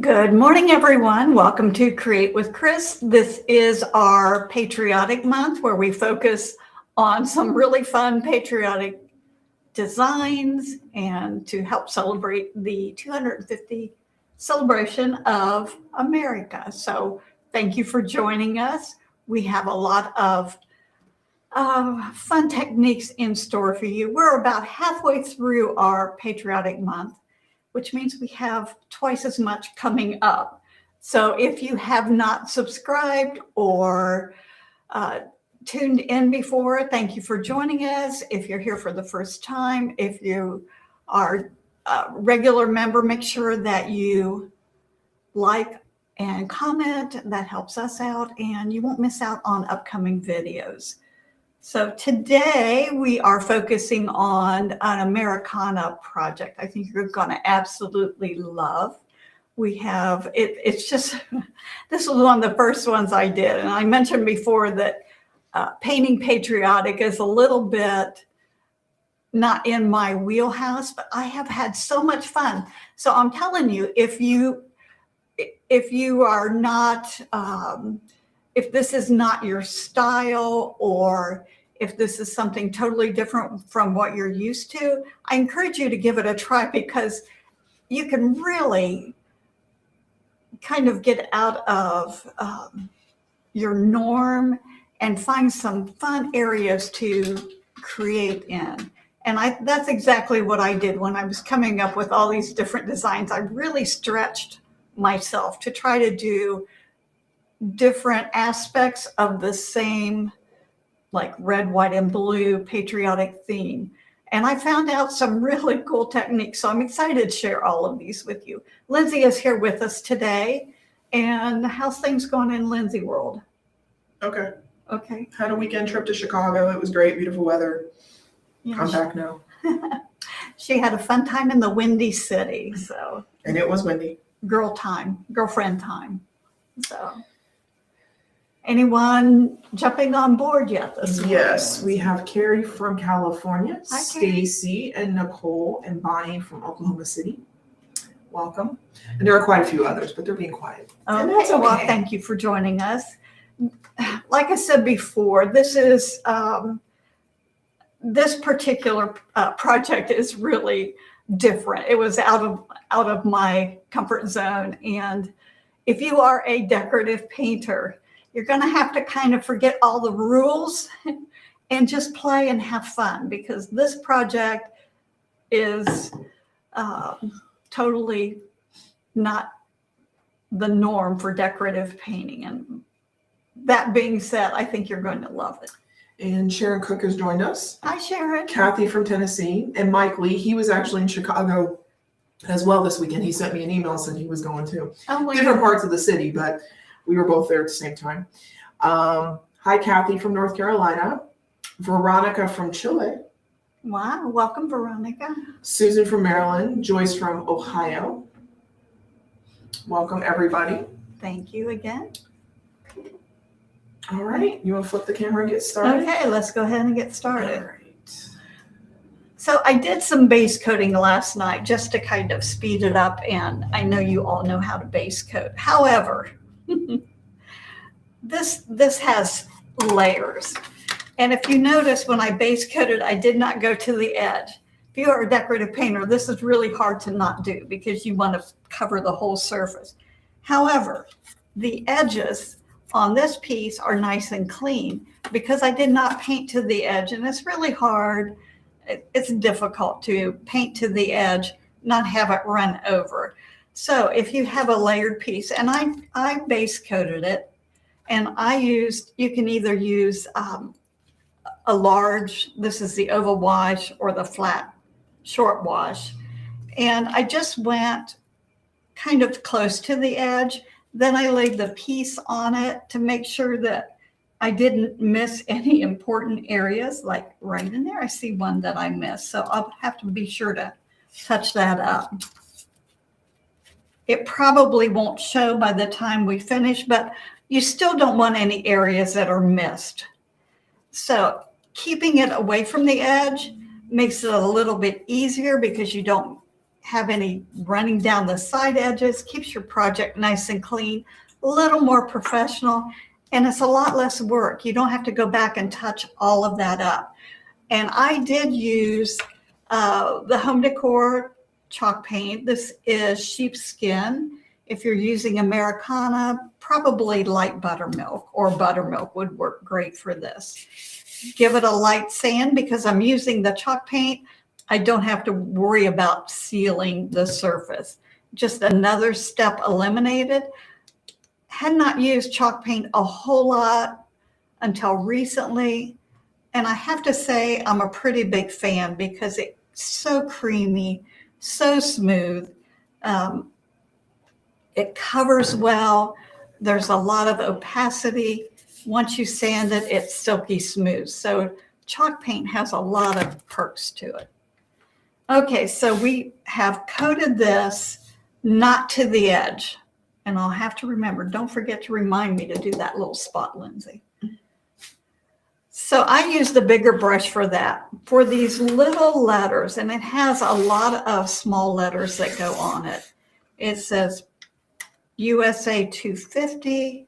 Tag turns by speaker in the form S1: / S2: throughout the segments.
S1: Good morning, everyone. Welcome to Create with Chris. This is our Patriotic month where we focus on some really fun patriotic designs and to help celebrate the 250 celebration of America. So thank you for joining us. We have a lot of fun techniques in store for you. We're about halfway through our Patriotic month, which means we have twice as much coming up. So if you have not subscribed or tuned in before, thank you for joining us. If you're here for the first time, if you are a regular member, make sure that you like and comment. That helps us out and you won't miss out on upcoming videos. So today we are focusing on an Americana project I think you're going to absolutely love. We have, it's just, this was one of the first ones I did. And I mentioned before that painting patriotic is a little bit not in my wheelhouse, but I have had so much fun. So I'm telling you, if you are not, if this is not your style or if this is something totally different from what you're used to, I encourage you to give it a try because you can really kind of get out of your norm and find some fun areas to create in. And that's exactly what I did when I was coming up with all these different designs. I really stretched myself to try to do different aspects of the same, like red, white, and blue patriotic theme. And I found out some really cool techniques. So I'm excited to share all of these with you. Lindsay is here with us today. And how's things going in Lindsay world?
S2: Okay.
S1: Okay.
S2: Had a weekend trip to Chicago. It was great, beautiful weather.
S1: Yeah,
S2: I'm back now.
S1: She had a fun time in the Windy City. So.
S2: And it was windy.
S1: Girlfriend time. So. Anyone jumping on board yet this morning?
S2: Yes, we have Carrie from California,
S1: Hi,
S2: Stacy and Nicole and Bonnie from Oklahoma City. Welcome. And there are quite a few others, but they're being quiet. And that's okay.
S1: Well, thank you for joining us. Like I said before, this is this particular project is really different. It was out of my comfort zone, and if you are a decorative painter, you're going to have to kind of forget all the rules and just play and have fun because this project is totally not the norm for decorative painting. And that being said, I think you're going to love it.
S2: And Sharon Cook has joined us.
S1: Hi, Sharon.
S2: Kathy from Tennessee. And Mike Lee, he was actually in Chicago as well this weekend. He sent me an email saying he was going to. Different parts of the city, but we were both there at the same time. Hi, Kathy from North Carolina. Veronica from Chile.
S1: Wow, welcome, Veronica.
S2: Susan from Maryland. Joyce from Ohio. Welcome, everybody.
S1: Thank you again.
S2: All right, you want to flip the camera and get started?
S1: Okay, let's go ahead and get started.
S2: All right.
S1: So I did some base coating last night just to kind of speed it up, and I know you all know how to base coat. However, this has layers. And if you notice when I base coated, I did not go to the edge. If you are a decorative painter, this is really hard to not do because you want to cover the whole surface. However, the edges on this piece are nice and clean because I did not paint to the edge, and it's really hard. It's difficult to paint to the edge, not have it run over. So if you have a layered piece, and I base coated it, and you can either use a large, this is the oval wash or the flat short wash. And I just went kind of close to the edge. Then I laid the piece on it to make sure that I didn't miss any important areas, like right in there. I see one that I missed. So I'll have to be sure to touch that up. It probably won't show by the time we finish, but you still don't want any areas that are missed. So keeping it away from the edge makes it a little bit easier because you don't have any running down the side edges, keeps your project nice and clean, a little more professional, and it's a lot less work. You don't have to go back and touch all of that up. And I did use the Home Decor chalk paint. This is sheepskin. If you're using Americana, probably light buttermilk or buttermilk would work great for this. Give it a light sand because I'm using the chalk paint. I don't have to worry about sealing the surface. Just another step eliminated. Had not used chalk paint a whole lot until recently. And I have to say I'm a pretty big fan because it's so creamy, so smooth. It covers well. There's a lot of opacity. Once you sand it, it's silky smooth. So chalk paint has a lot of perks to it. Okay, so we have coated this not to the edge. And I'll have to remember, don't forget to remind me to do that little spot, Lindsay. So I use the bigger brush for that. For these little letters, and it has a lot of small letters that go on it. It says USA 250.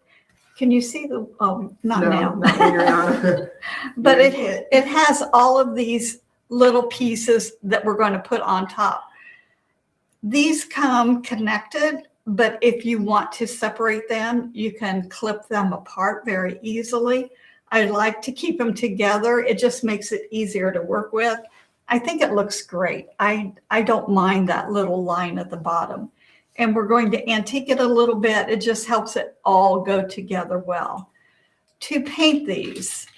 S1: Can you see the, oh, not now.
S2: Not when you're on.
S1: But it has all of these little pieces that we're going to put on top. These come connected, but if you want to separate them, you can clip them apart very easily. I like to keep them together. It just makes it easier to work with. I think it looks great. I don't mind that little line at the bottom. And we're going to antique it a little bit. It just helps it all go together well. To paint these,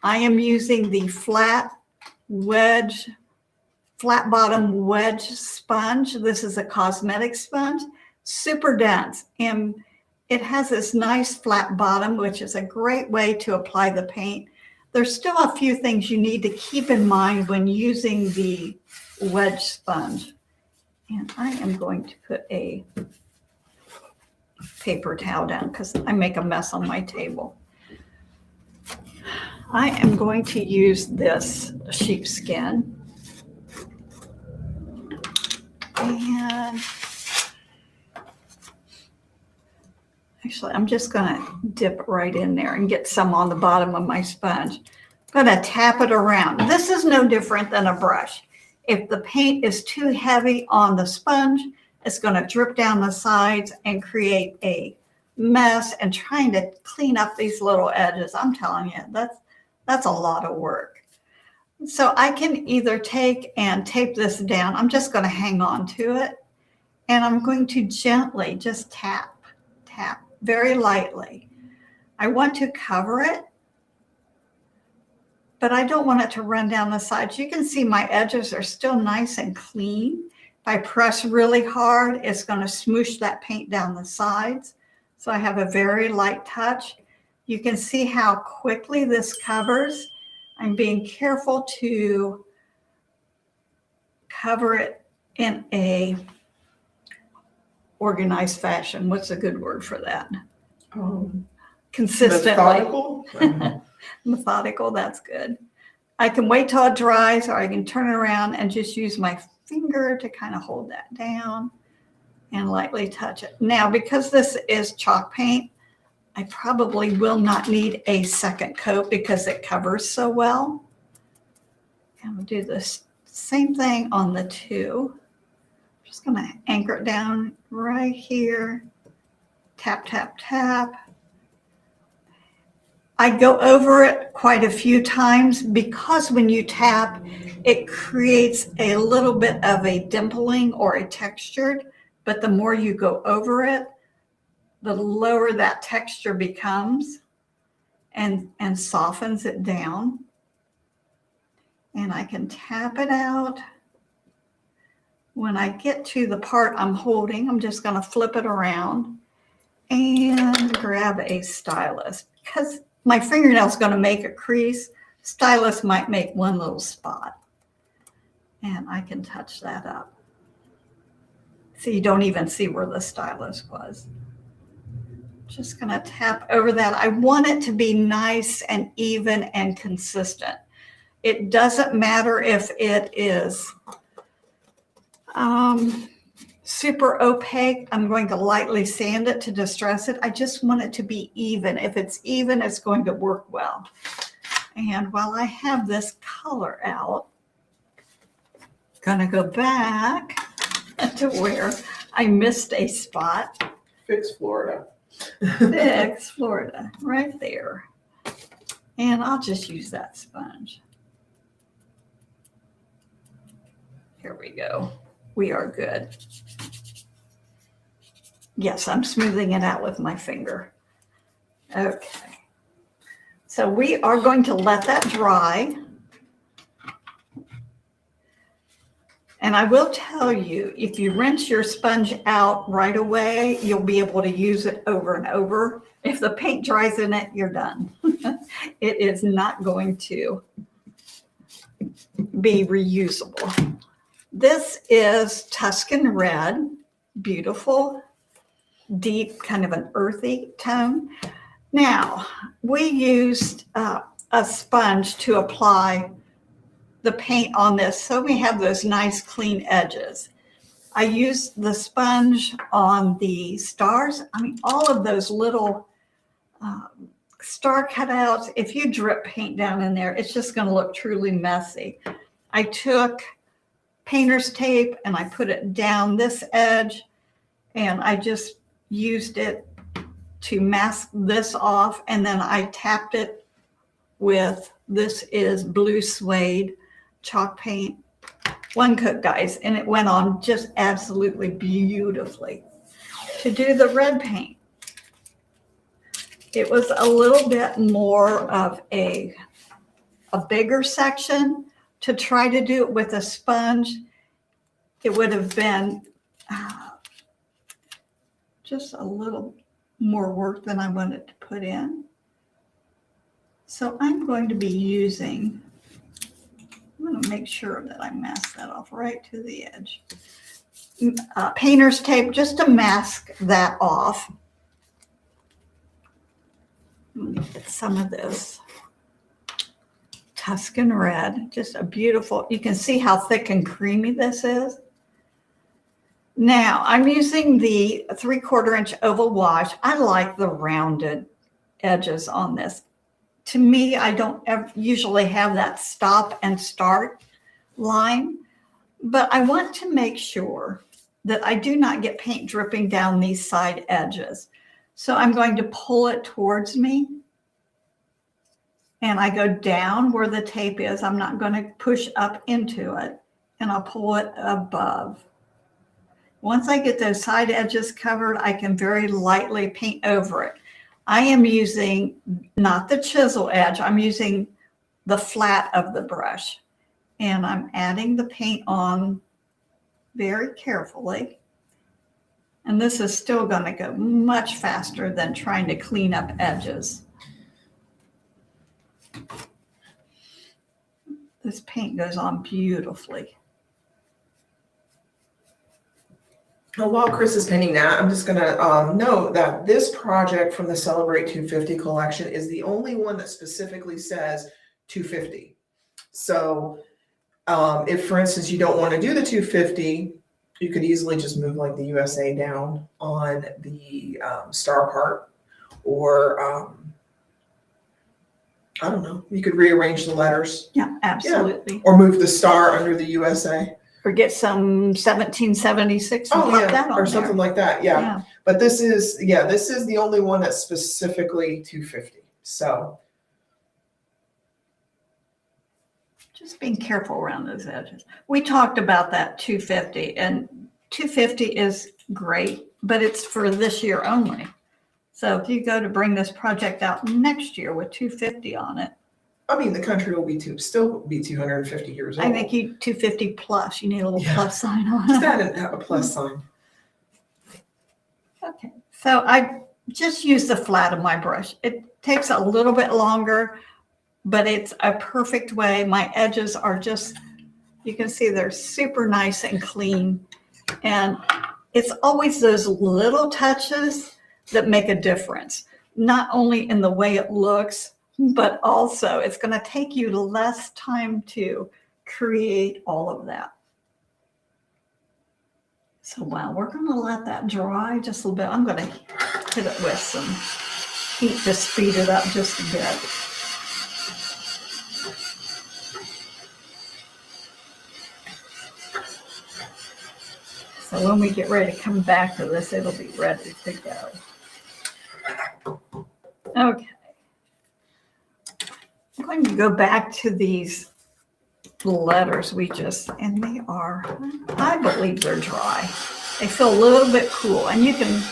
S1: I am using the flat bottom wedge sponge. This is a cosmetic sponge, super dense. And it has this nice flat bottom, which is a great way to apply the paint. There's still a few things you need to keep in mind when using the wedge sponge. And I am going to put a paper towel down because I make a mess on my table. I am going to use this sheepskin. And actually, I'm just going to dip right in there and get some on the bottom of my sponge. I'm going to tap it around. This is no different than a brush. If the paint is too heavy on the sponge, it's going to drip down the sides and create a mess. And trying to clean up these little edges, I'm telling you, that's a lot of work. So I can either take and tape this down. I'm just going to hang on to it. And I'm going to gently just tap very lightly. I want to cover it, but I don't want it to run down the sides. You can see my edges are still nice and clean. If I press really hard, it's going to smoosh that paint down the sides. So I have a very light touch. You can see how quickly this covers. I'm being careful to cover it in a organized fashion. What's a good word for that? Consistently.
S2: Methodical?
S1: Methodical, that's good. I can wait till it dries, or I can turn it around and just use my finger to kind of hold that down and lightly touch it. Now, because this is chalk paint, I probably will not need a second coat because it covers so well. And we'll do this same thing on the two. Just going to anchor it down right here. Tap, tap, tap. I go over it quite a few times because when you tap, it creates a little bit of a dimpling or a textured, but the more you go over it, the lower that texture becomes and softens it down. And I can tap it out. When I get to the part I'm holding, I'm just going to flip it around and grab a stylus. Because my fingernail's going to make a crease, stylus might make one little spot. And I can touch that up. So you don't even see where the stylus was. Just going to tap over that. I want it to be nice and even and consistent. It doesn't matter if it is Super opaque. I'm going to lightly sand it to distress it. I just want it to be even. If it's even, it's going to work well. And while I have this color out, gonna go back to where I missed a spot.
S2: Fix Florida.
S1: Fix Florida, right there. And I'll just use that sponge. Here we go. We are good. Yes, I'm smoothing it out with my finger. Okay. So we are going to let that dry. And I will tell you, if you rinse your sponge out right away, you'll be able to use it over and over. If the paint dries in it, you're done. It is not going to be reusable. This is Tuscan Red, beautiful, deep, kind of an earthy tone. Now, we used a sponge to apply the paint on this, so we have those nice clean edges. I used the sponge on the stars. I mean, all of those little star cutouts, if you drip paint down in there, it's just going to look truly messy. I took painter's tape and I put it down this edge, and I just used it to mask this off, and then I tapped it with, this is blue suede chalk paint, one coat, guys, and it went on just absolutely beautifully. To do the red paint, it was a little bit more of a bigger section. To try to do it with a sponge, it would have been just a little more work than I wanted to put in. So I'm going to be using, I'm going to make sure that I mask that off right to the edge. Painter's tape, just to mask that off. Let me get some of this Tuscan Red, just a beautiful, you can see how thick and creamy this is. Now I'm using the 3/4 inch oval wash. I like the rounded edges on this. To me, I don't usually have that stop and start line, but I want to make sure that I do not get paint dripping down these side edges. So I'm going to pull it towards me, and I go down where the tape is. I'm not going to push up into it, and I'll pull it above. Once I get those side edges covered, I can very lightly paint over it. I am using not the chisel edge, I'm using the flat of the brush. And I'm adding the paint on very carefully. And this is still going to go much faster than trying to clean up edges. This paint goes on beautifully.
S2: Well, while Chris is painting that, I'm just going to note that this project from the Celebrate 250 collection is the only one that specifically says 250. So if, for instance, you don't want to do the 250, you could easily just move like the USA down on the star part, or I don't know, you could rearrange the letters.
S1: Yeah, absolutely.
S2: Yeah. Or move the star under the USA.
S1: Or get some 1776 and put that on
S2: or something
S1: there.
S2: Like that. Yeah. But this is the only one that's specifically 250. So
S1: just being careful around those edges. We talked about that 250, and 250 is great, but it's for this year only. So if you go to bring this project out next year with 250 on it,
S2: I mean, the country will still be 250 years old.
S1: I think you 250 plus. You need a little plus sign on
S2: Just
S1: it.
S2: add a plus sign.
S1: Okay, so I just use the flat of my brush. It takes a little bit longer, but it's a perfect way. My edges are just, you can see they're super nice and clean. And it's always those little touches that make a difference, not only in the way it looks, but also it's going to take you less time to create all of that. So while we're going to let that dry just a little bit, I'm going to hit it with some heat to speed it up just a bit. So when we get ready to come back to this, it'll be ready to go. Okay. I'm going to go back to these letters and they are, I believe they're dry. They feel a little bit cool, and you can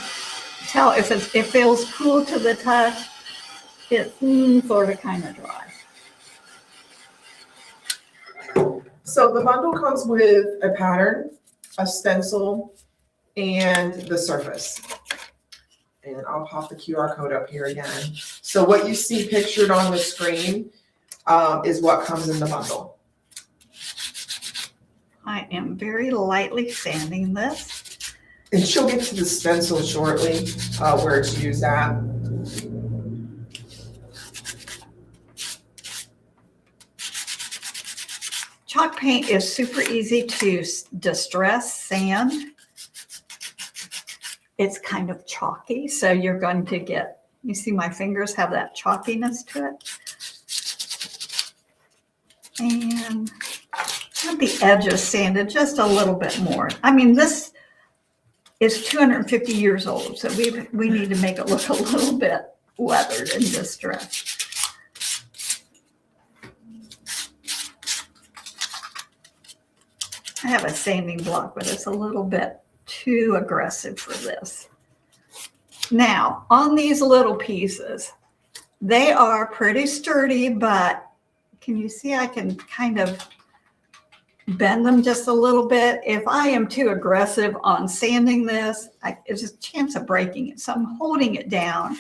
S1: tell if it feels cool to the touch, it's sort of kind of dry.
S2: So the bundle comes with a pattern, a stencil, and the surface. And I'll pop the QR code up here again. So what you see pictured on the screen is what comes in the bundle.
S1: I am very lightly sanding this.
S2: And she'll get to the stencil shortly, where it's used at.
S1: Chalk paint is super easy to distress, sand. It's kind of chalky, so you're going to get, you see my fingers have that chalkiness to it. And have the edges sanded just a little bit more. I mean, this is 250 years old, so we need to make it look a little bit weathered and distressed. I have a sanding block, but it's a little bit too aggressive for this. Now, on these little pieces, they are pretty sturdy, but can you see I can kind of bend them just a little bit? If I am too aggressive on sanding this, there's a chance of breaking it. So I'm holding it down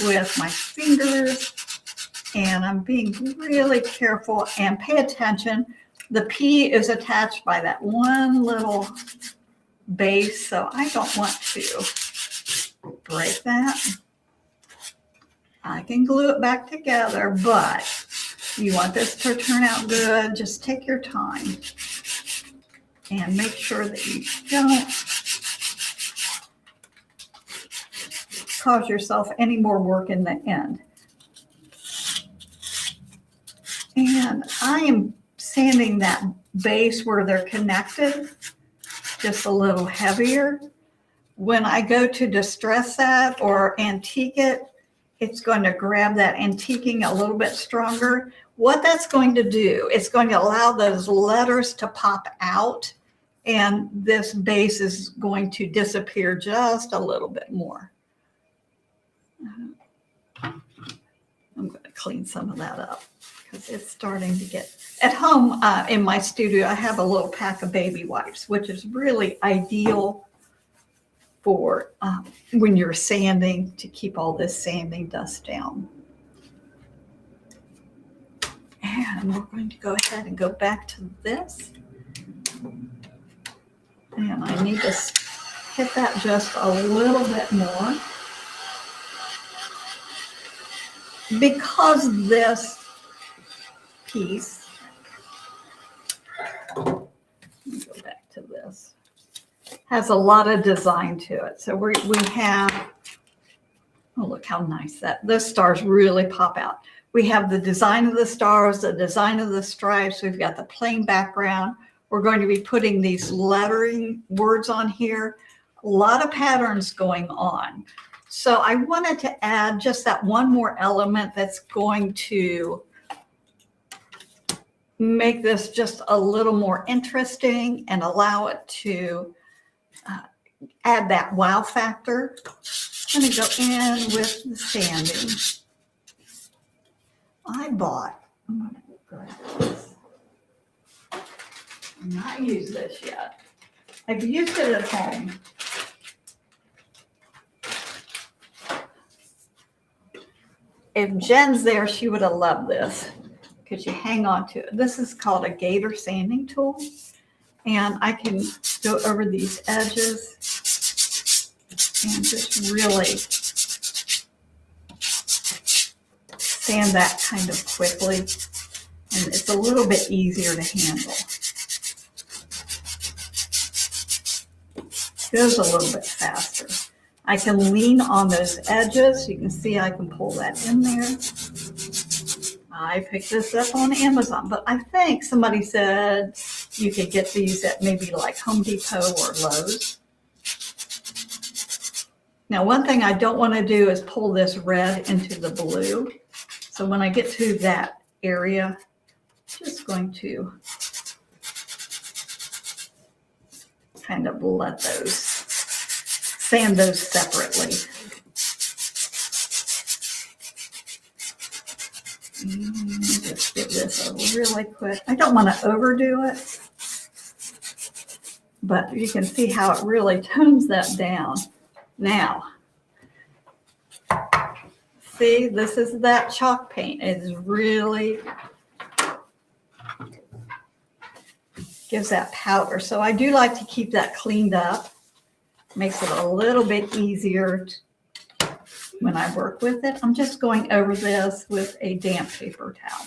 S1: with my fingers, and I'm being really careful and pay attention. The P is attached by that one little base, so I don't want to break that. I can glue it back together, but you want this to turn out good, just take your time and make sure that you don't cause yourself any more work in the end. And I am sanding that base where they're connected just a little heavier. When I go to distress that or antique it, it's going to grab that antiquing a little bit stronger. What that's going to do, it's going to allow those letters to pop out, and this base is going to disappear just a little bit more. I'm going to clean some of that up because it's starting to get, at home in my studio, I have a little pack of baby wipes, which is really ideal for when you're sanding, to keep all this sanding dust down. And we're going to go ahead and go back to this. And I need to hit that just a little bit more. Because this piece, let me go back to this, has a lot of design to it. So we have, oh, look how nice those stars really pop out. We have the design of the stars, the design of the stripes. We've got the plain background. We're going to be putting these lettering words on here. A lot of patterns going on. So I wanted to add just that one more element that's going to make this just a little more interesting and allow it to add that wow factor. I'm going to go in with the sanding. I'm going to grab this. I've not used this yet. I've used it at home. If Jen's there, she would have loved this because you hang on to it. This is called a gator sanding tool. And I can go over these edges and just really sand that kind of quickly. And it's a little bit easier to handle. goes a little bit faster. I can lean on those edges. You can see I can pull that in there. I picked this up on Amazon, but I think somebody said you could get these at maybe like Home Depot or Lowe's. Now, one thing I don't want to do is pull this red into the blue. So when I get to that area, I'm just going to kind of let those, sand those separately. Just give this a really quick. I don't want to overdo it, but you can see how it really tones that down. Now, see, this is that chalk paint. It is really gives that powder. So I do like to keep that cleaned up. Makes it a little bit easier when I work with it. I'm just going over this with a damp paper towel.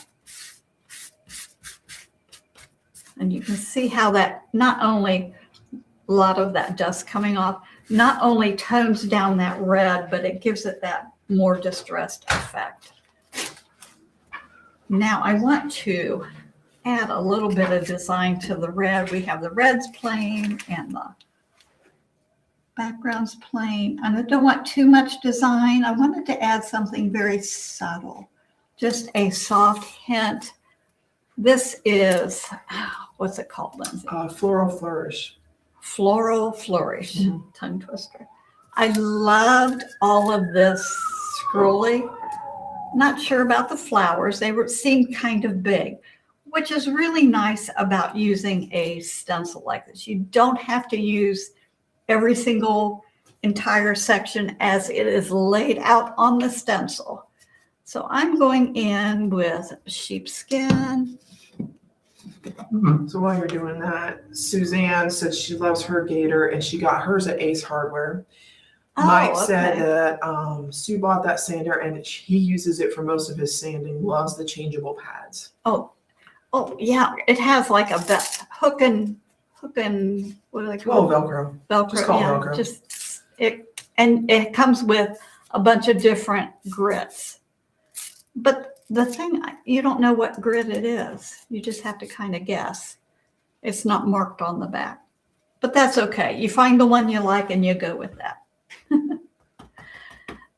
S1: And you can see how that not only a lot of that dust coming off, not only tones down that red, but it gives it that more distressed effect. Now I want to add a little bit of design to the red. We have the reds plain and the background's plain. And I don't want too much design. I wanted to add something very subtle, just a soft hint. This is, what's it called, Lindsay?
S2: Floral Flourish.
S1: Floral Flourish, tongue twister. I loved all of this scrolly. Not sure about the flowers. They seemed kind of big, which is really nice about using a stencil like this. You don't have to use every single entire section as it is laid out on the stencil. So I'm going in with sheepskin.
S2: So while you're doing that, Suzanne said she loves her gator and she got hers at Ace Hardware. Mike said that Sue bought that sander and he uses it for most of his sanding, loves the changeable pads.
S1: Oh yeah, it has like a hook and what do they call it?
S2: Velcro.
S1: Velcro,
S2: Just call it
S1: yeah,
S2: Velcro.
S1: just it comes with a bunch of different grits. But the thing, you don't know what grit it is. You just have to kind of guess. It's not marked on the back, but that's okay. You find the one you like and you go with that.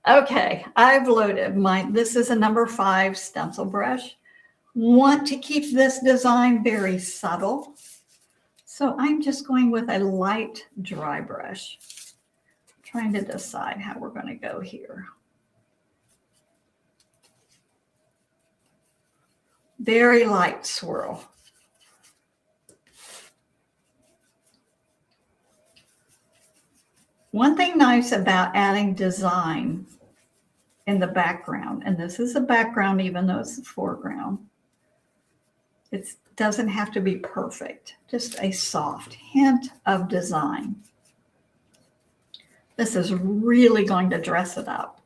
S1: Okay, I've loaded this is a number 5 stencil brush. Want to keep this design very subtle. So I'm just going with a light dry brush. Trying to decide how we're going to go here. Very light swirl. One thing nice about adding design in the background, and this is a background even though it's the foreground, it doesn't have to be perfect, just a soft hint of design. This is really going to dress it up.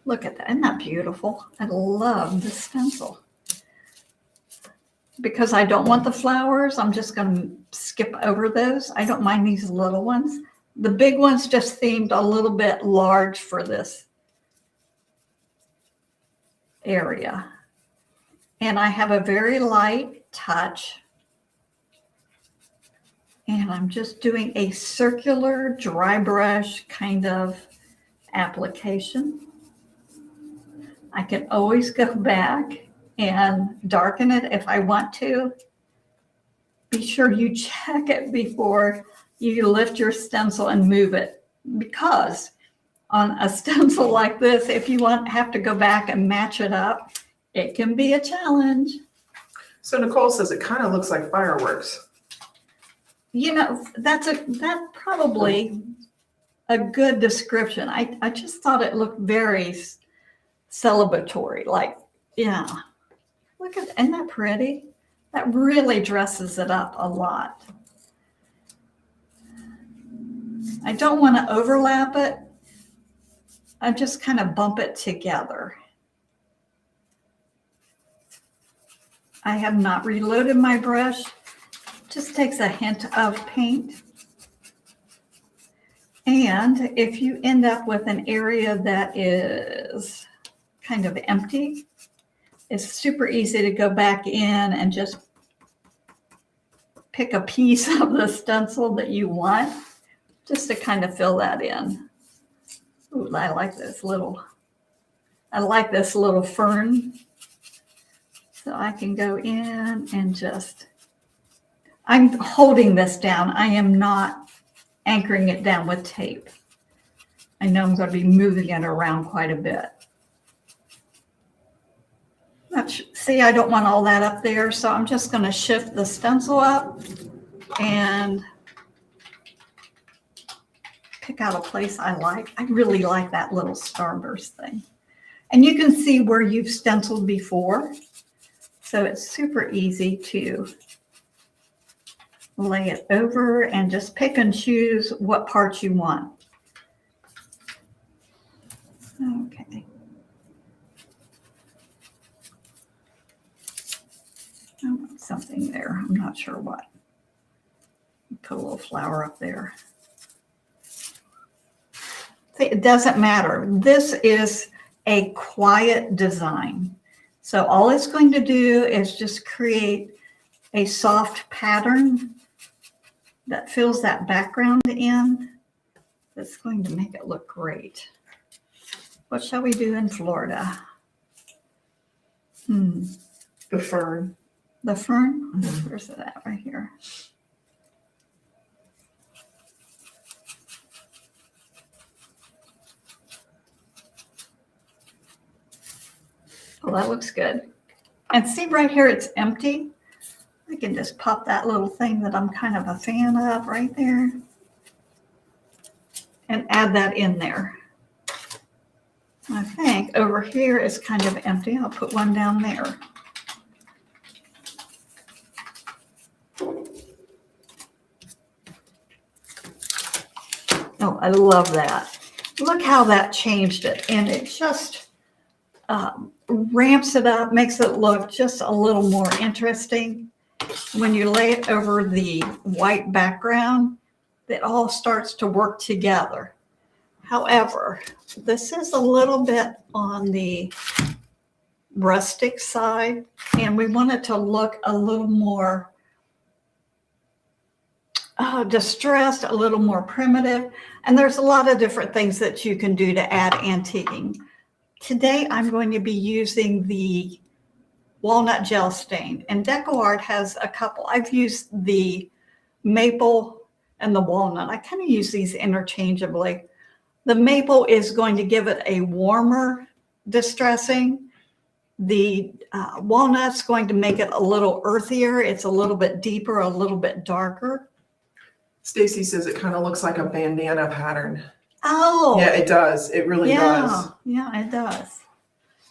S1: Look at that, isn't that beautiful? I love this stencil. Because I don't want the flowers, I'm just going to skip over those. I don't mind these little ones. The big ones just seemed a little bit large for this area. And I have a very light touch. And I'm just doing a circular dry brush kind of application. I can always go back and darken it if I want to. Be sure you check it before you lift your stencil and move it, because on a stencil like this, if you have to go back and match it up, it can be a challenge.
S2: So Nicole says it kind of looks like fireworks.
S1: You know, that's probably a good description. I just thought it looked very celebratory, like, yeah. Look at, isn't that pretty? That really dresses it up a lot. I don't want to overlap it. I just kind of bump it together. I have not reloaded my brush. Just takes a hint of paint. And if you end up with an area that is kind of empty, it's super easy to go back in and just pick a piece of the stencil that you want, just to kind of fill that in. Ooh, I like this little fern. So I can go in and just, I'm holding this down. I am not anchoring it down with tape. I know I'm going to be moving it around quite a bit. See, I don't want all that up there, so I'm just going to shift the stencil up and pick out a place I like. I really like that little starburst thing. And you can see where you've stenciled before, so it's super easy to lay it over and just pick and choose what parts you want. Okay. I want something there. I'm not sure what. Put a little flower up there. See, it doesn't matter. This is a quiet design. So all it's going to do is just create a soft pattern that fills that background in. That's going to make it look great. What shall we do in Florida?
S2: The fern.
S1: The fern?
S2: Mm-hmm.
S1: Where's it at? Right here. Oh, that looks good. And see right here, it's empty. I can just pop that little thing that I'm kind of a fan of right there and add that in there. I think over here is kind of empty. I'll put one down there. Oh, I love that. Look how that changed it. And it just ramps it up, makes it look just a little more interesting. When you lay it over the white background, it all starts to work together. However, this is a little bit on the rustic side, and we want it to look a little more distressed, a little more primitive. And there's a lot of different things that you can do to add antiquing. Today, I'm going to be using the walnut gel stain, and Decor has a couple. I've used the maple and the walnut. I kind of use these interchangeably. The maple is going to give it a warmer distressing. The walnut's going to make it a little earthier. It's a little bit deeper, a little bit darker.
S2: Stacy says it kind of looks like a bandana pattern.
S1: Oh.
S2: Yeah, it does. It really does.
S1: Yeah, it does.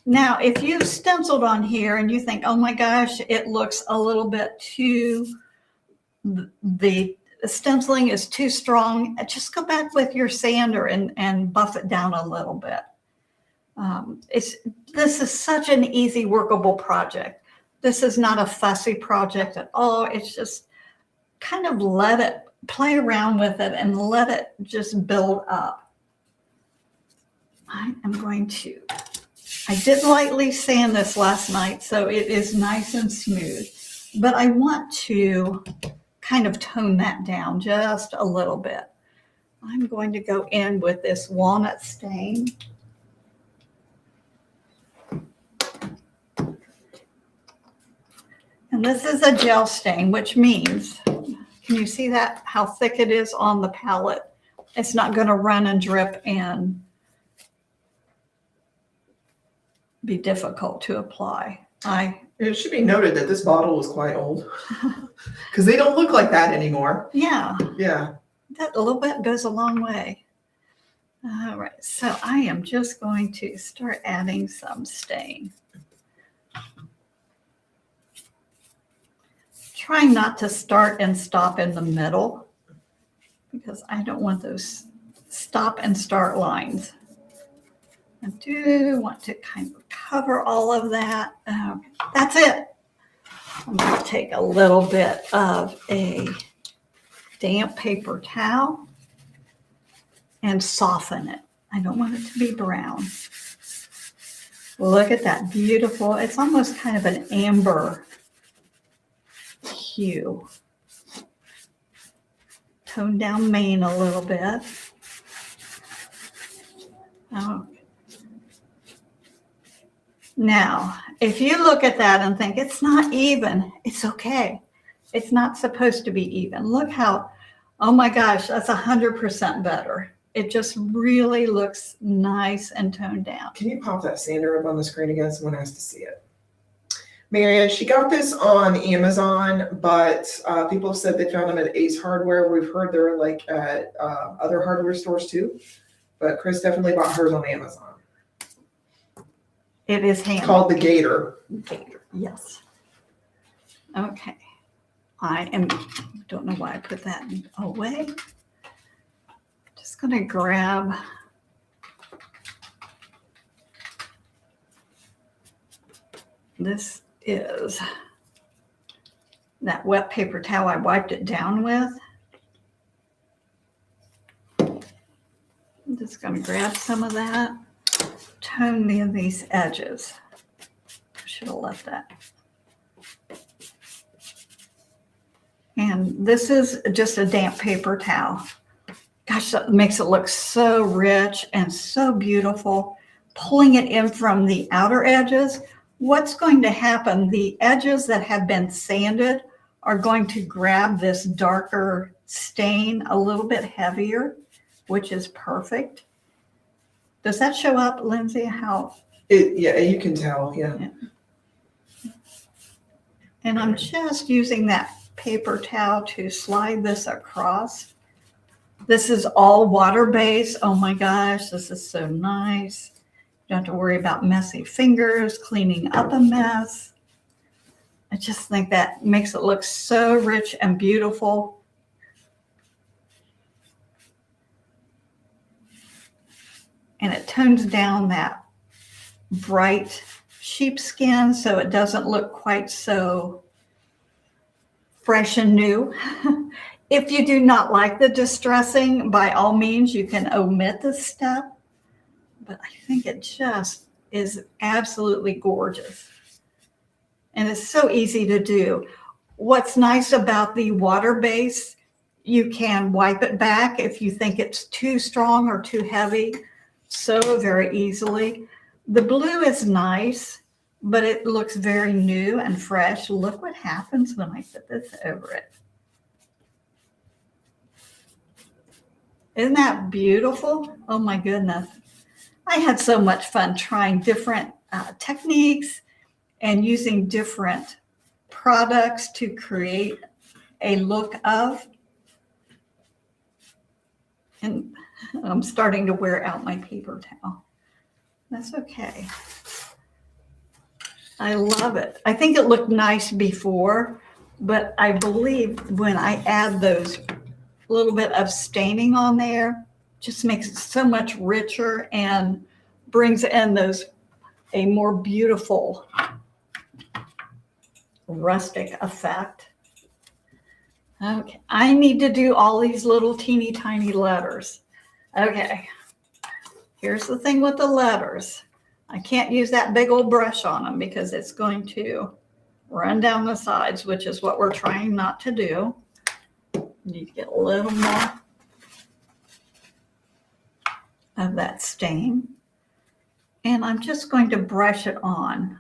S1: Now, if you've stenciled on here and you think, oh my gosh, it looks a little bit too, the stenciling is too strong, just go back with your sander and buff it down a little bit. This is such an easy workable project. This is not a fussy project at all. It's just kind of let it play around with it and let it just build up. I am going to, I did lightly sand this last night, so it is nice and smooth, but I want to kind of tone that down just a little bit. I'm going to go in with this walnut stain. And this is a gel stain, which means, can you see that, how thick it is on the palette? It's not going to run and drip and be difficult to apply.
S2: It should be noted that this bottle was quite old because they don't look like that anymore.
S1: Yeah.
S2: Yeah.
S1: That a little bit goes a long way. All right, so I am just going to start adding some stain. Trying not to start and stop in the middle because I don't want those stop and start lines. I do want to kind of cover all of that. That's it. I'm going to take a little bit of a damp paper towel and soften it. I don't want it to be brown. Look at that beautiful, it's almost kind of an amber hue. Tone down mane a little bit. Oh. Now, if you look at that and think it's not even, it's okay. It's not supposed to be even. Look how, oh my gosh, that's 100% better. It just really looks nice and toned down.
S2: Can you pop that sander up on the screen again? Someone has to see it. Marianne, she got this on Amazon, but people have said they found them at Ace Hardware. We've heard they're like at other hardware stores too, but Chris definitely bought hers on Amazon.
S1: It is
S2: It's called the Gator.
S1: Gator, yes. Okay. Don't know why I put that away. Just going to grab this is that wet paper towel I wiped it down with. I'm just going to grab some of that, tone these edges. I should have left that. And this is just a damp paper towel. Gosh, that makes it look so rich and so beautiful. Pulling it in from the outer edges, what's going to happen? The edges that have been sanded are going to grab this darker stain a little bit heavier, which is perfect. Does that show up, Lindsay?
S2: Yeah, you can tell, yeah.
S1: And I'm just using that paper towel to slide this across. This is all water-based. Oh my gosh, this is so nice. You don't have to worry about messy fingers, cleaning up a mess. I just think that makes it look so rich and beautiful. And it tones down that bright sheepskin so it doesn't look quite so fresh and new. If you do not like the distressing, by all means, you can omit this step. But I think it just is absolutely gorgeous. And it's so easy to do. What's nice about the water base, you can wipe it back if you think it's too strong or too heavy, so very easily. The blue is nice, but it looks very new and fresh. Look what happens when I put this over it. Isn't that beautiful? Oh my goodness. I had so much fun trying different techniques and using different products to create a look of. And I'm starting to wear out my paper towel. That's okay. I love it. I think it looked nice before, but I believe when I add those little bit of staining on there, just makes it so much richer and brings in a more beautiful rustic effect. Okay, I need to do all these little teeny tiny letters. Okay, here's the thing with the letters. I can't use that big old brush on them because it's going to run down the sides, which is what we're trying not to do. Need to get a little more of that stain. And I'm just going to brush it on.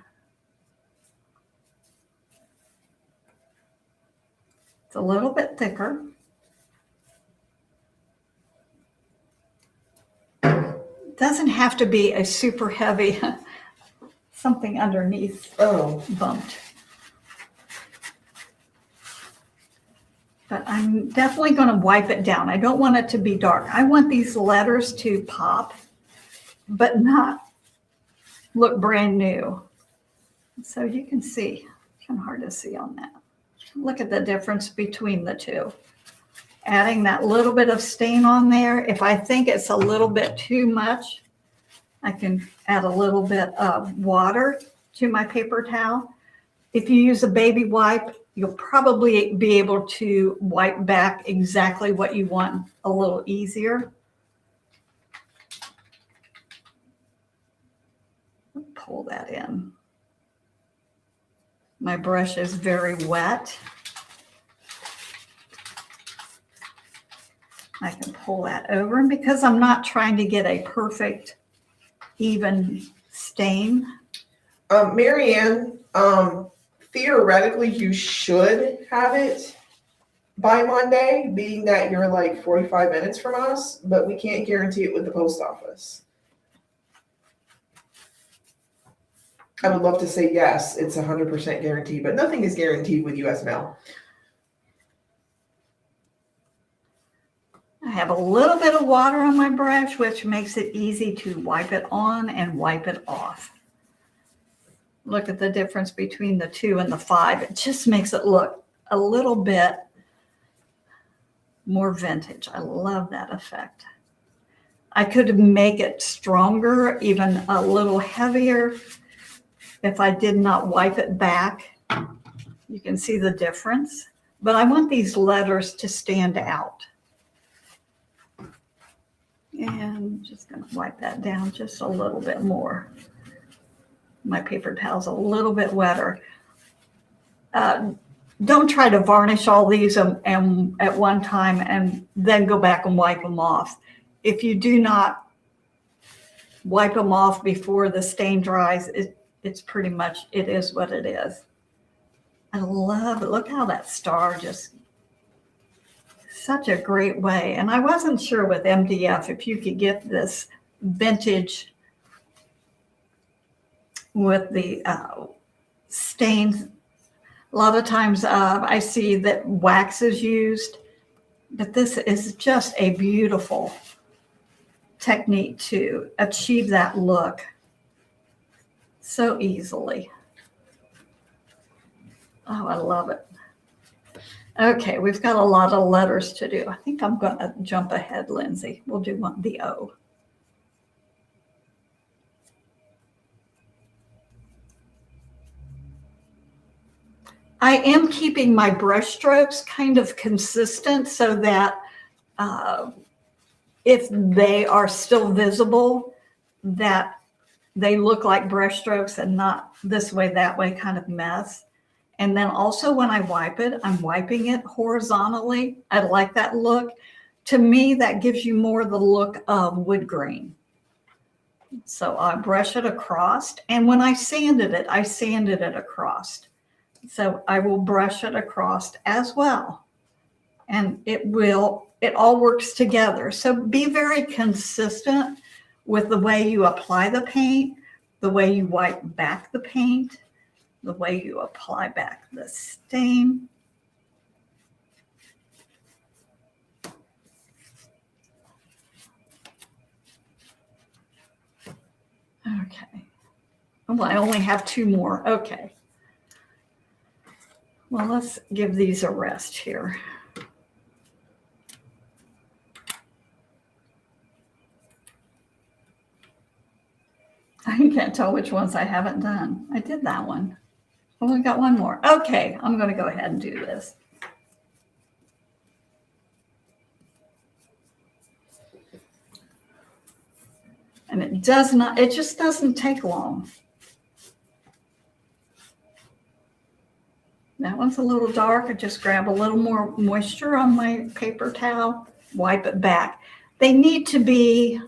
S1: It's a little bit thicker. It doesn't have to be a super heavy, something underneath bumped. But I'm definitely going to wipe it down. I don't want it to be dark. I want these letters to pop, but not look brand new. So you can see, it's kind of hard to see on that. Look at the difference between the two. Adding that little bit of stain on there. If I think it's a little bit too much, I can add a little bit of water to my paper towel. If you use a baby wipe, you'll probably be able to wipe back exactly what you want a little easier. Pull that in. My brush is very wet. I can pull that over, and because I'm not trying to get a perfect even stain.
S2: Marianne, theoretically you should have it by Monday, being that you're like 45 minutes from us, but we can't guarantee it with the post office. I would love to say yes, it's 100% guaranteed, but nothing is guaranteed with US mail.
S1: I have a little bit of water on my brush, which makes it easy to wipe it on and wipe it off. Look at the difference between the 2 and the 5. It just makes it look a little bit more vintage. I love that effect. I could make it stronger, even a little heavier, if I did not wipe it back. You can see the difference, but I want these letters to stand out. And I'm just going to wipe that down just a little bit more. My paper towel's a little bit wetter. Don't try to varnish all these and at one time and then go back and wipe them off. If you do not wipe them off before the stain dries, it's pretty much, it is what it is. I love it. Look how that star just, such a great way. And I wasn't sure with MDF if you could get this vintage with the stains. A lot of times I see that wax is used, but this is just a beautiful technique to achieve that look so easily. Oh, I love it. Okay, we've got a lot of letters to do. I think I'm going to jump ahead, Lindsay. We'll do the O. I am keeping my brush strokes kind of consistent so that if they are still visible, that they look like brush strokes and not this way, that way kind of mess. And then also when I wipe it, I'm wiping it horizontally. I like that look. To me, that gives you more the look of wood grain. So I brush it across, and when I sanded it across. So I will brush it across as well. And it all works together. So be very consistent with the way you apply the paint, the way you wipe back the paint, the way you apply back the stain. Okay. Well, I only have 2 more. Okay. Well, let's give these a rest here. I can't tell which ones I haven't done. I did that one. Well, we got one more. Okay, I'm going to go ahead and do this. And it just doesn't take long. That one's a little dark. I just grab a little more moisture on my paper towel, wipe it back. They need to be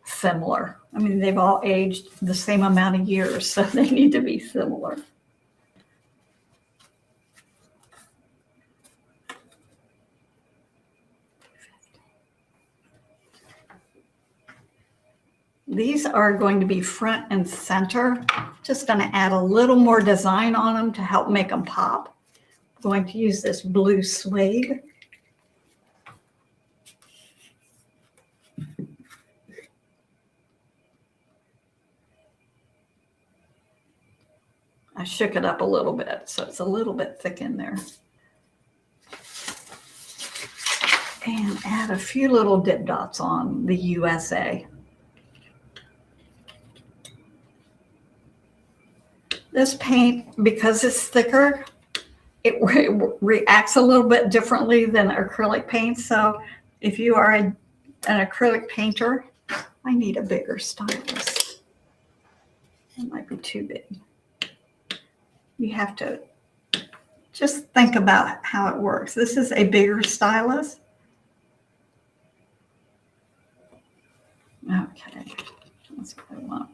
S1: similar. I mean, they've all aged the same amount of years, so they need to be similar. These are going to be front and center. Just going to add a little more design on them to help make them pop. I'm going to use this blue suede. I shook it up a little bit, so it's a little bit thick in there. And add a few little dip dots on the USA. This paint, because it's thicker, it reacts a little bit differently than acrylic paint. So if you are an acrylic painter, I need a bigger stylus. It might be too big. You have to just think about how it works. This is a bigger stylus. Okay, that's what I want.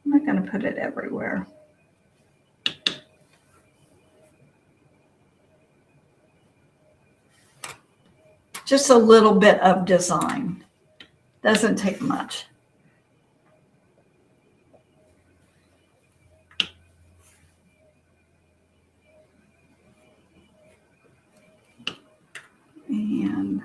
S1: I'm not going to put it everywhere. Just a little bit of design. Doesn't take much. And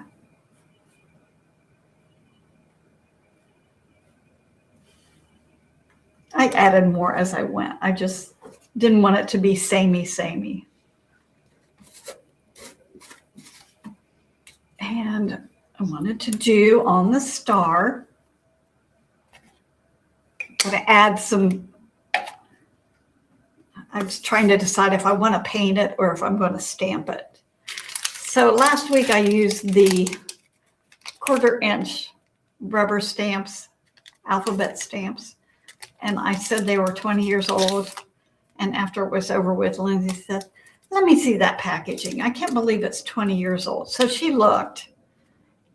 S1: I added more as I went. I just didn't want it to be samey. And I wanted to do on the star, I'm going to add some, I was trying to decide if I want to paint it or if I'm going to stamp it. So last week I used the 1/4 inch rubber stamps, alphabet stamps, and I said they were 20 years old. And after it was over with, Lindsay said, let me see that packaging. I can't believe it's 20 years old. So she looked,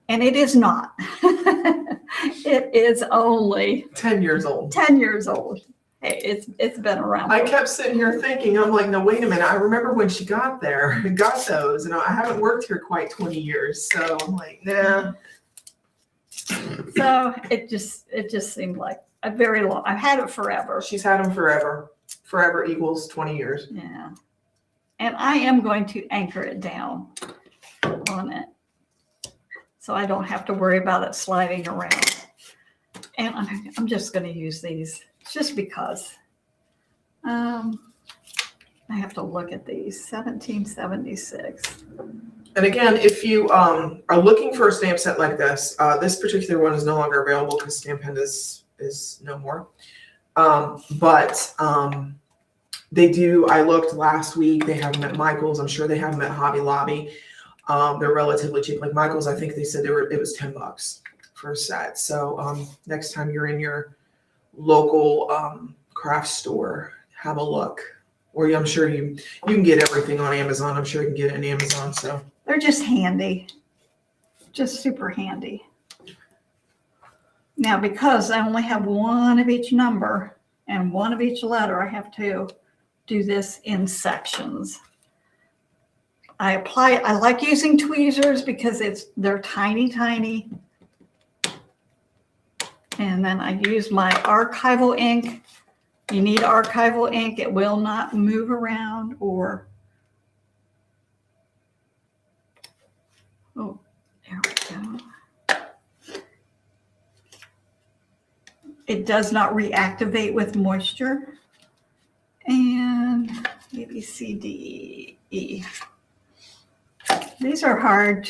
S1: and it is not. It is only
S2: 10 years old.
S1: 10 years old. Hey, it's been around.
S2: I kept sitting here thinking, I'm like, no, wait a minute. I remember when she got those, and I haven't worked here quite 20 years. So I'm like, nah.
S1: So it just seemed like a very long, I've had it forever.
S2: She's had them forever. Forever equals 20 years.
S1: Yeah. And I am going to anchor it down on it, so I don't have to worry about it sliding around. And I'm just going to use these just because. I have to look at these, 1776.
S2: And again, if you are looking for a stamp set like this, this particular one is no longer available because Stampin' is no more. They do, I looked last week, they have them at Michael's. I'm sure they have them at Hobby Lobby. They're relatively cheap. Like Michael's, I think they said it was $10 for a set. So next time you're in your local craft store, have a look. Or I'm sure you can get everything on Amazon. I'm sure you can get it on Amazon. So
S1: they're just handy, just super handy. Now, because I only have one of each number and one of each letter, I have to do this in sections. I like using tweezers because they're tiny. And then I use my archival ink. You need archival ink. It will not move around or, oh, there we go. It does not reactivate with moisture. And maybe C, D, E. These are hard,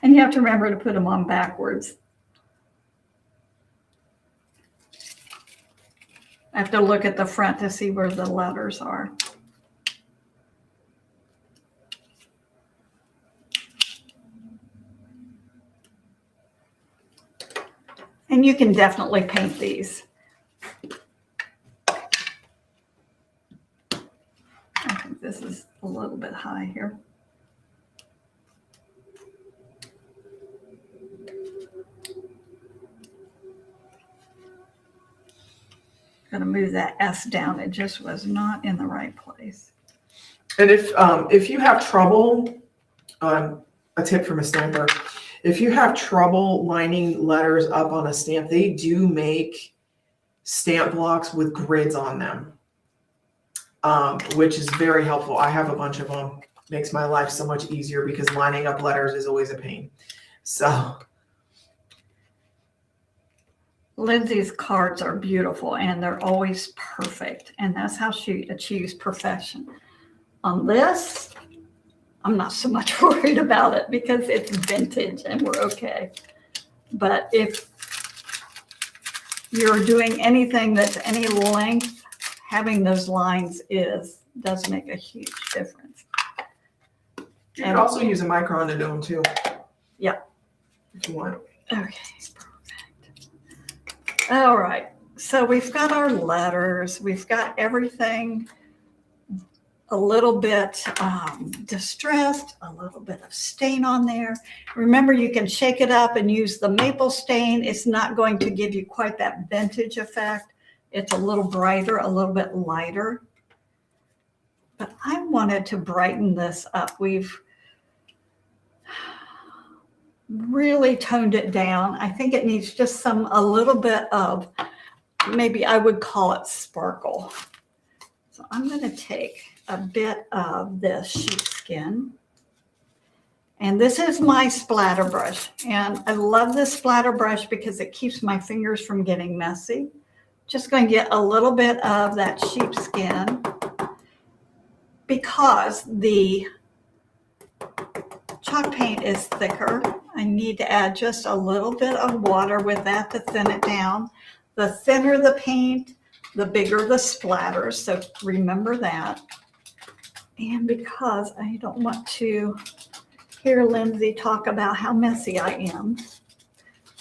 S1: and you have to remember to put them on backwards. I have to look at the front to see where the letters are. And you can definitely paint these. I think this is a little bit high here. Going to move that S down. It just was not in the right place.
S2: And if you have trouble, a tip from a stamper, if you have trouble lining letters up on a stamp, they do make stamp blocks with grids on them, which is very helpful. I have a bunch of them. Makes my life so much easier because lining up letters is always a pain. So
S1: Lindsay's cards are beautiful and they're always perfect. And that's how she achieves perfection. On this, I'm not so much worried about it because it's vintage and we're okay. But if you're doing anything that's any length, having those lines does make a huge difference.
S2: You can also use a micron to do them too.
S1: Yeah.
S2: If you want.
S1: Okay, perfect. All right. So we've got our letters, we've got everything a little bit distressed, a little bit of stain on there. Remember, you can shake it up and use the maple stain. It's not going to give you quite that vintage effect. It's a little brighter, a little bit lighter. But I wanted to brighten this up. We've really toned it down. I think it needs just a little bit of, maybe I would call it sparkle. So I'm going to take a bit of this sheepskin. And this is my splatter brush. And I love this splatter brush because it keeps my fingers from getting messy. Just going to get a little bit of that sheepskin because the chalk paint is thicker. I need to add just a little bit of water with that to thin it down. The thinner the paint, the bigger the splatters, so remember that. And because I don't want to hear Lindsay talk about how messy I am,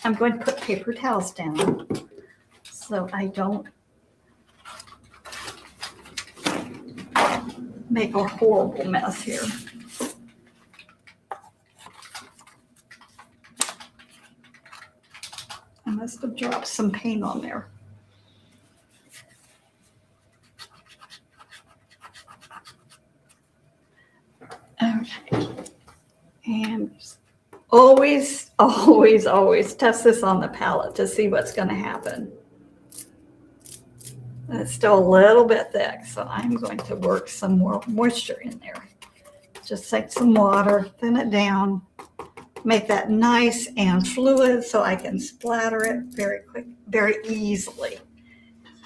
S1: I'm going to put paper towels down so I don't make a horrible mess here. I must have dropped some paint on there. Okay. And always test this on the palette to see what's going to happen. It's still a little bit thick, so I'm going to work some more moisture in there. Just take some water, thin it down, make that nice and fluid so I can splatter it very quick, very easily.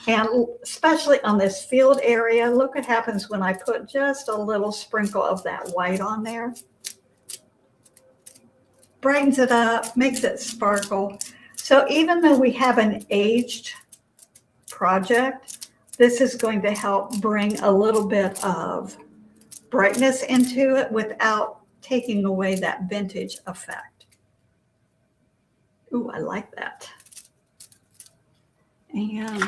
S1: And especially on this field area, look what happens when I put just a little sprinkle of that white on there. Brightens it up, makes it sparkle. So even though we have an aged project, this is going to help bring a little bit of brightness into it without taking away that vintage effect. Ooh, I like that. And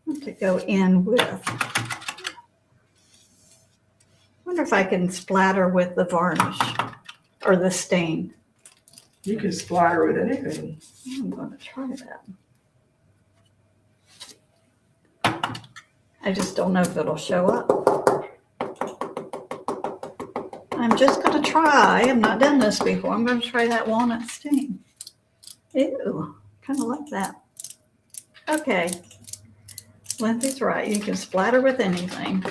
S1: I'm to go in with, I wonder if I can splatter with the varnish or the stain.
S2: You can splatter with anything.
S1: I'm going to try that. I just don't know if it'll show up. I'm just going to try. I've not done this before. I'm going to try that walnut stain. Ew, kind of like that. Okay. Lindsay's right. You can splatter with anything.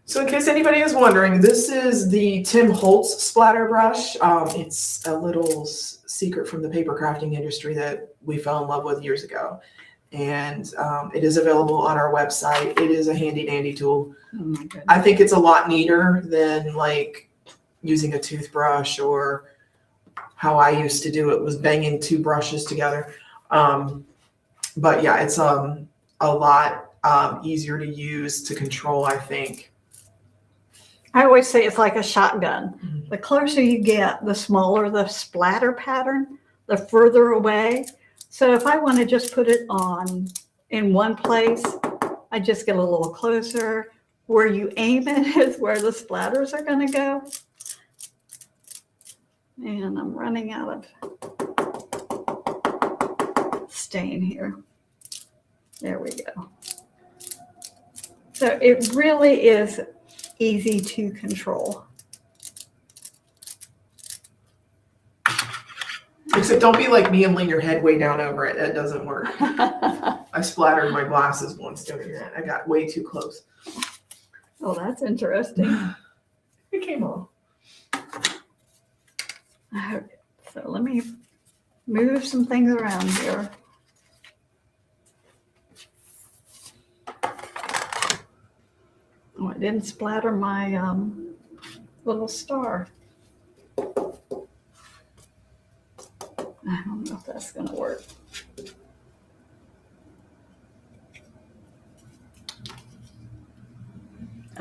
S2: So in case anybody is wondering, this is the Tim Holtz splatter brush. It's a little secret from the paper crafting industry that we fell in love with years ago. And it is available on our website. It is a handy dandy tool.
S1: Oh my goodness.
S2: I think it's a lot neater than like using a toothbrush, or how I used to do it was banging two brushes together. But yeah, it's a lot easier to use, to control, I think.
S1: I always say it's like a shotgun.
S2: Mhm.
S1: The closer you get, the smaller the splatter pattern, the further away. So if I want to just put it on in one place, I just get a little closer. Where you aim it is where the splatters are going to go. And I'm running out of stain here. There we go. So it really is easy to control.
S2: Except don't be like me and lay your head way down over it. That doesn't work. I splattered my glasses once doing that. I got way too close.
S1: Oh, that's interesting.
S2: It came off.
S1: Okay, so let me move some things around here. Oh, I didn't splatter my little star. I don't know if that's going to work.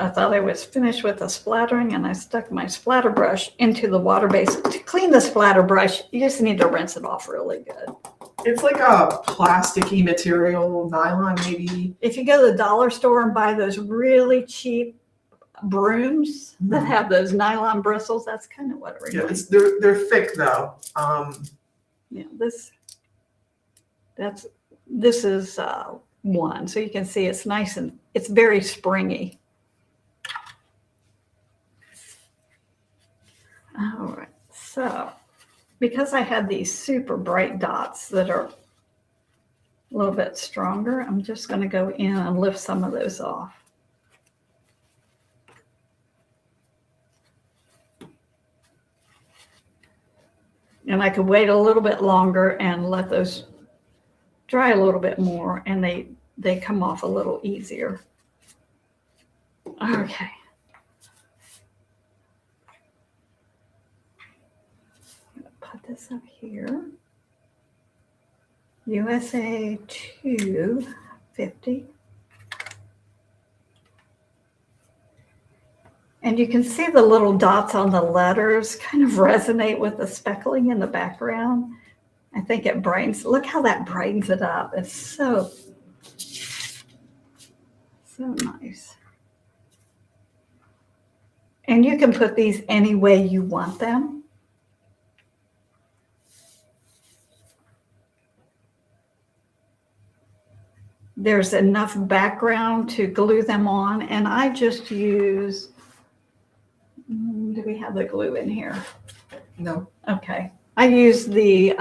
S1: I thought I was finished with the splattering, and I stuck my splatter brush into the water base. To clean the splatter brush, you just need to rinse it off really good.
S2: It's like a plasticky material, nylon maybe.
S1: If you go to the dollar store and buy those really cheap brooms that have those nylon bristles, that's kind of what it reminds me.
S2: Yeah, they're thick though.
S1: Yeah, this is one, so you can see it's nice and it's very springy. All right, so because I had these super bright dots that are a little bit stronger, I'm just going to go in and lift some of those off. And I could wait a little bit longer and let those dry a little bit more, and they come off a little easier. Okay. Put this up here. USA 250. And you can see the little dots on the letters kind of resonate with the speckling in the background. I think it brightens. Look how that brightens it up. It's so nice. And you can put these any way you want them. There's enough background to glue them on, and I just use, do we have the glue in here?
S2: No.
S1: Okay. I use the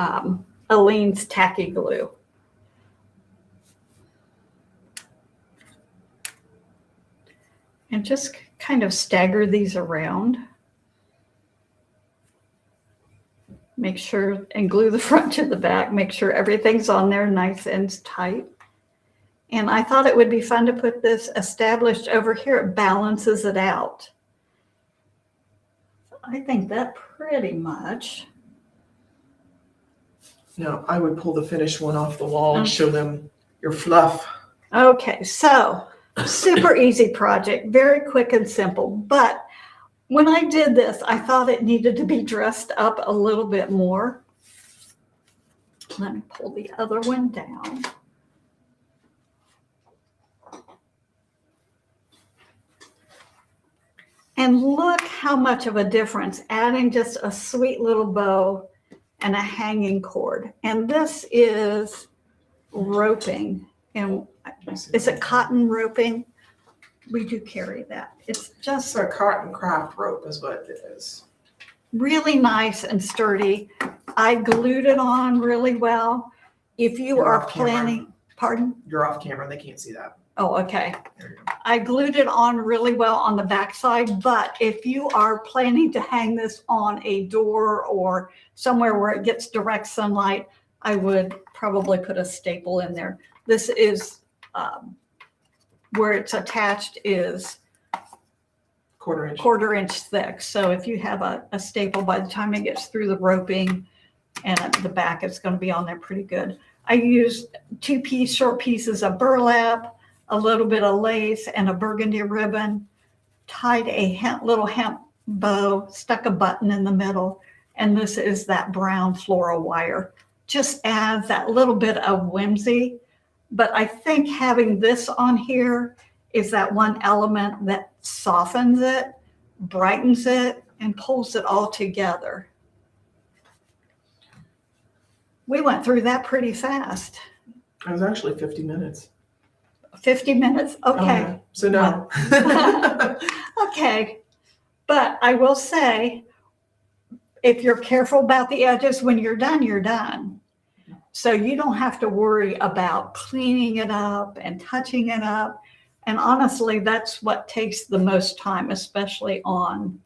S1: Aleene's tacky glue. And just kind of stagger these around. Make sure, and glue the front to the back. Make sure everything's on there nice and tight. And I thought it would be fun to put this established over here. It balances it out. So I think that pretty much.
S2: No, I would pull the finished one off the wall and show them your fluff.
S1: Okay, so super easy project, very quick and simple. But when I did this, I thought it needed to be dressed up a little bit more. Let me pull the other one down. And look how much of a difference adding just a sweet little bow and a hanging cord. And this is roping. And is it cotton roping? We do carry that. It's just
S2: a cotton craft rope is what it is.
S1: Really nice and sturdy. I glued it on really well. If you are planning, pardon?
S2: You're off camera, they can't see that.
S1: Oh, okay.
S2: There you go.
S1: I glued it on really well on the backside, but if you are planning to hang this on a door or somewhere where it gets direct sunlight, I would probably put a staple in there. This is where it's attached is quarter inch thick. So if you have a staple, by the time it gets through the roping and at the back, it's going to be on there pretty good. I used 2 short pieces of burlap, a little bit of lace, and a burgundy ribbon, tied a little hemp bow, stuck a button in the middle, and this is that brown floral wire. Just adds that little bit of whimsy. But I think having this on here is that one element that softens it, brightens it, and pulls it all together. We went through that pretty fast.
S2: It was actually 50 minutes.
S1: 50 minutes, okay.
S2: So no.
S1: Okay, but I will say, if you're careful about the edges, when you're done, you're done. So you don't have to worry about cleaning it up and touching it up. And honestly, that's what takes the most time, especially on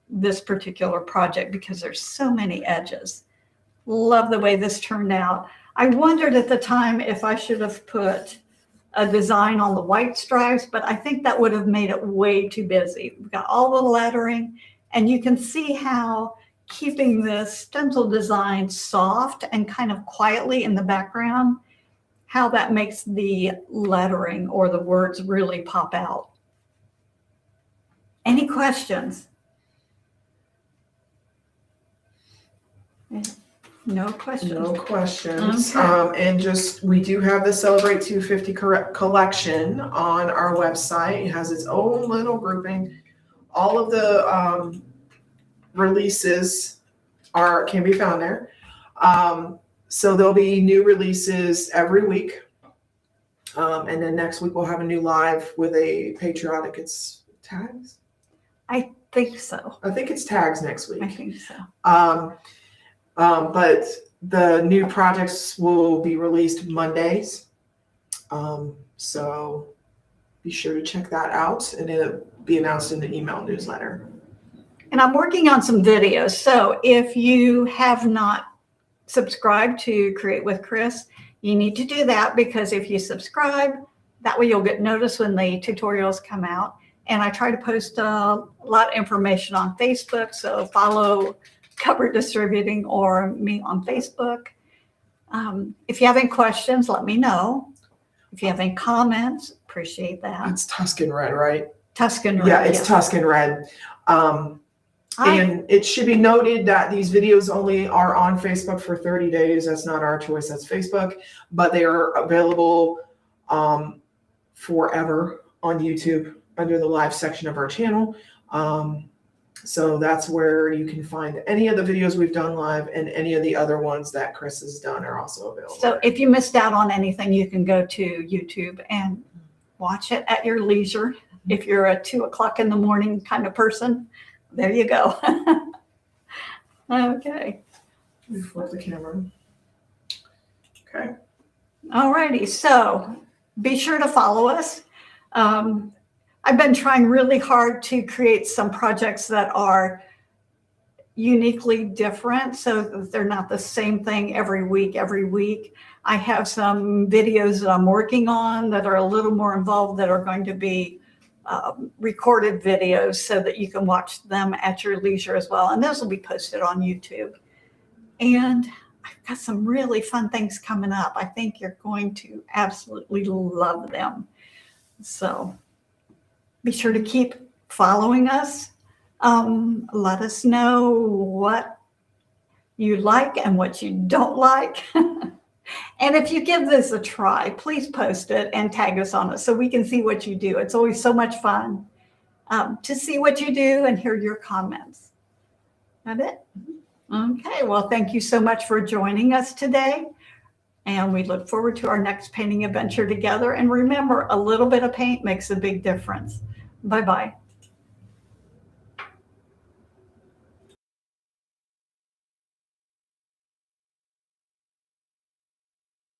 S1: this particular project, because there's so many edges. Love the way this turned out. I wondered at the time if I should have put a design on the white stripes, but I think that would have made it way too busy. We've got all the lettering, and you can see how keeping this stencil design soft and kind of quietly in the background, how that makes the lettering or the words really pop out. Any questions? No questions.
S2: No questions.
S1: Okay.
S2: And just, we do have the Celebrate 250 collection on our website. It has its own little grouping. All of the releases can be found there. So there'll be new releases every week. And then next week we'll have a new live with a Patriotic. It's tags?
S1: I think so.
S2: I think it's tags next week.
S1: I think so.
S2: But the new projects will be released Mondays. So be sure to check that out, and it'll be announced in the email newsletter.
S1: And I'm working on some videos. So if you have not subscribed to Create with Chris, you need to do that, because if you subscribe, that way you'll get notice when the tutorials come out. And I try to post a lot of information on Facebook. So follow Cover Distributing or me on Facebook. If you have any questions, let me know. If you have any comments, appreciate that.
S2: It's Tuscan red, right?
S1: Tuscan red.
S2: Yeah, it's Tuscan red. And it should be noted that these videos only are on Facebook for 30 days. That's not our choice, that's Facebook. But they are available forever on YouTube under the live section of our channel. So that's where you can find any of the videos we've done live, and any of the other ones that Chris has done are also available.
S1: So if you missed out on anything, you can go to YouTube and watch it at your leisure. If you're a 2 o'clock in the morning kind of person, there you go. Okay.
S2: Let me flip the camera. Okay.
S1: All righty. So be sure to follow us. I've been trying really hard to create some projects that are uniquely different, so that they're not the same thing every week. I have some videos that I'm working on that are a little more involved, that are going to be recorded videos, so that you can watch them at your leisure as well. And those will be posted on YouTube. And I've got some really fun things coming up. I think you're going to absolutely love them. So be sure to keep following us. Let us know what you like and what you don't like. And if you give this a try, please post it and tag us on it so we can see what you do. It's always so much fun to see what you do and hear your comments. That it? Okay, well, thank you so much for joining us today. And we look forward to our next painting adventure together. And remember, a little bit of paint makes a big difference. Bye-bye.